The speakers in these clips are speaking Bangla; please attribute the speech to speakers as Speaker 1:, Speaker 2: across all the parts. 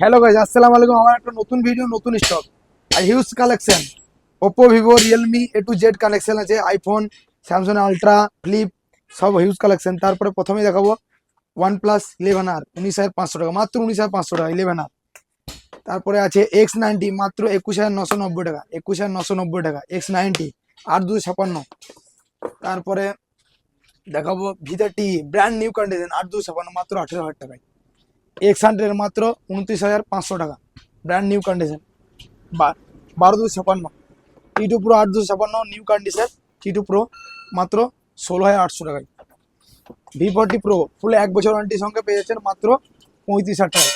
Speaker 1: হ্যালো গাইজ, আসসালামু আলাইকুম। আমার একটা নতুন ভিডিও, নতুন স্টক আর huge collection. Oppo, Vivo, Realme A to Z collection আছে। আইফোন, স্যামসাং আলট্রা, ফ্লিপ, সব হিউজ কালেকশন। তারপরে প্রথমেই দেখাবো OnePlus 11R 19,500 টাকা, মাত্র 19,500 টাকা 11R। তারপরে আছে X90 মাত্র 21,990 টাকা, 21,990 টাকা X90 8,256। তারপরে দেখাবো V30 ব্র্যান্ড নিউ কন্ডিশন 8,256 মাত্র 18,000 টাকায়। X100 মাত্র 29,500 টাকা brand new condition 12,256। T2 Pro 8,256 new condition. T2 Pro মাত্র 16,800 টাকায়। V40 Pro ফুল 1 বছর ওয়ারেন্টির সঙ্গে পেয়ে যাচ্ছেন মাত্র 35,000 টাকায়।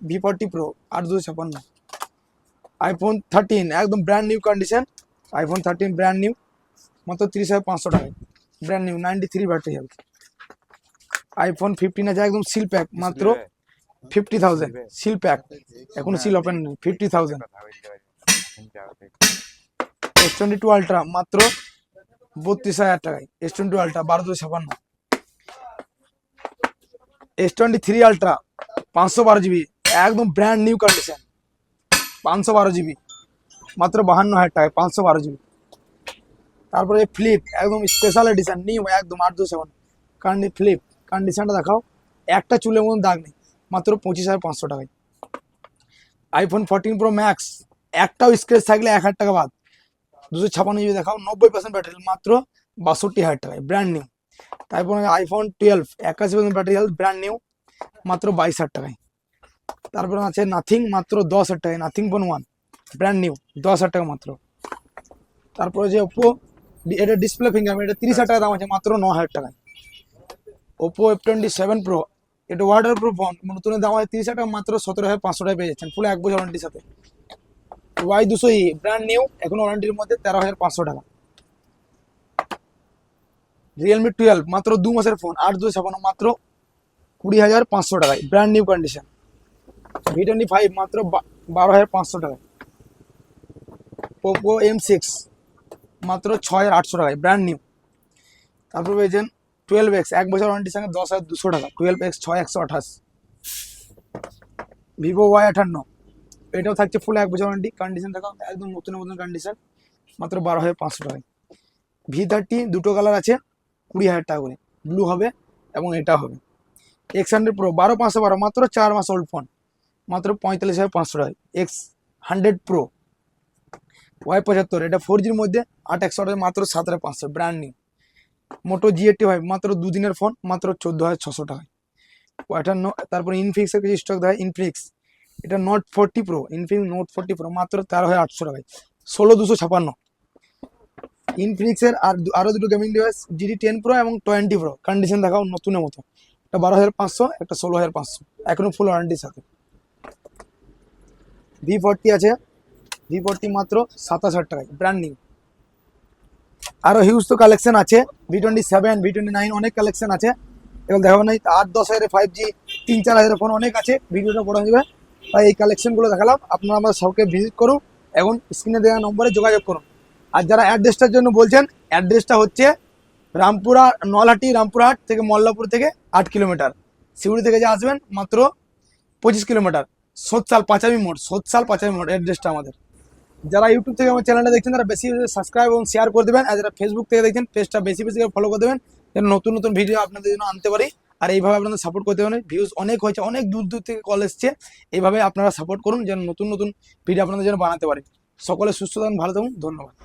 Speaker 1: V40 Pro 8,256। iPhone 13 একদম brand new condition, iPhone 13 brand new মাত্র 30,500 টাকায়, brand new 93 battery health. iPhone 15 আছে একদম সিল প্যাক মাত্র 50,000 সিল প্যাক, এখনো সিল ওপেন নেই, 50,000। S22 আলট্রা মাত্র 32,000 টাকায়, S22 ultra 12,256। S23 ultra 512 GB একদম ব্র্যান্ড নিউ কন্ডিশন 512 জিবি মাত্র 52,000 টাকায় 512 জিবি। তারপরে ফ্লিপ একদম স্পেশাল এডিশন নিউ একদম 8,256 ফ্লিপ। কন্ডিশনটা দেখাও, একটা চুলের মতন দাগ নেই, মাত্র 25,500 টাকায়। iPhone 14 Pro Max একটাও স্ক্র্যাচ থাকলে 1,000 টাকা বাদ। 256 জিবি দেখাও, 90% ব্যাটারি, মাত্র 62,000 টাকায় ব্র্যান্ড নিউ। তারপরে iPhone 12 81% battery health brand new মাত্র 22,000 টাকায়। তারপরে আছে নাথিং মাত্র 10,000 টাকায়, নাথিং ফোন 1 ব্র্যান্ড নিউ 10,000 টাকা মাত্র। তারপরে যে ওপো, এটা ডিসপ্লে ফিঙ্গারপ্রিন্ট, এটা 30,000 টাকা দাম আছে, মাত্র 9,000 টাকায়। ওপো F27 Pro এটা ওয়াটার প্রুফ ফোন, নতুন দাম আছে 30,000 টাকা, মাত্র 17,500 টাকায় পেয়ে যাচ্ছেন ফুল 1 বছর ওয়ারেন্টির সাথে। Y200E ব্র্যান্ড নিউ এখন ওয়ারেন্টির মধ্যে 13,500 টাকা। রিয়েলমি 12 মাত্র 2 মাসের ফোন 8,256 মাত্র 20,500 টাকায় ব্র্যান্ড নিউ কন্ডিশন। V25 মাত্র 12,500 টাকায়। পোকো M6 মাত্র 6,800 টাকায় ব্র্যান্ড নিউ। তারপর পেয়েছেন 12X 1 বছর ওয়ারেন্টির সঙ্গে 10,200 টাকা, 12X 6,128। ভিভো Y58 এটাও থাকছে ফুল 1 বছর ওয়ারেন্টি, কন্ডিশন দেখাও একদম নতুন নতুন কন্ডিশন, মাত্র 12,500 টাকায়। V30 দুটো কালার আছে, 20,000 টাকা করে, ব্লু হবে এবং এটা হবে। X100 Pro 12,512 মাত্র 4 মাস ওল্ড ফোন, মাত্র 45,500 টাকায়। X100 Pro Y75 এটা 4Gর মধ্যে 8,100 টাকা, মাত্র 7,500 ব্র্যান্ড নিউ। মোটো G85 মাত্র 2 দিনের ফোন, মাত্র 14,600 টাকায়। তারপরে ইনফিক্সের কিছু স্টক দেয়, ইনফিক্স এটা Note 40 Pro, infix Note 40 Pro মাত্র 13,800 টাকায়, 16,256। ইনফিনিক্সের আরো দুটো গেমিং ডিভাইস GT10 Pro এবং 20 Pro, কন্ডিশন দেখাও নতুনের মতো, একটা 12,500, একটা 16,500, এখনো ফুল ওয়ারেন্টির সাথে। V40 আছে, V40 মাত্র 27,000 টাকায় ব্র্যান্ড নিউ। আরো হিউজ তো কালেকশন আছে, V27 V29 অনেক কালেকশন আছে, এগুলো দেখাবো না। 8-10 হাজারের 5G 3-4 হাজারের ফোন অনেক আছে, ভিডিওটা বড় হয়ে যাবে, তাই এই কালেকশনগুলো দেখালাম। আপনারা আমাদের শপকে ভিজিট করুন এবং স্ক্রিনে দেওয়া নম্বরে যোগাযোগ করুন। আর যারা অ্যাড্রেসটার জন্য বলছেন, অ্যাড্রেসটা হচ্ছে রামপুরা, নলহাটি রামপুরহাট থেকে মল্লাপুর থেকে 8 কিলোমিটার, সিউড়ি থেকে যে আসবেন মাত্র 25 কিলোমিটার, সোৎসাল পাঁচামি মোড়, সোৎসাল পাঁচামি মোড় অ্যাড্রেসটা আমাদের। যারা ইউটিউব থেকে আমার চ্যানেলটা দেখছেন তারা বেশি বেশি সাবস্ক্রাইব এবং শেয়ার করে দেবেন, আর যারা ফেসবুক থেকে দেখছেন পেজটা বেশি বেশি করে ফলো করে দেবেন, যেন নতুন নতুন ভিডিও আপনাদের জন্য আনতে পারি। আর এইভাবে আপনাদের সাপোর্ট করতে পারেন, ভিউজ অনেক হয়েছে, অনেক দূর দূর থেকে কল এসছে, এইভাবে আপনারা সাপোর্ট করুন যেন নতুন নতুন ভিডিও আপনাদের জন্য বানাতে পারি। সকলে সুস্থ থাকুন, ভালো থাকুন, ধন্যবাদ।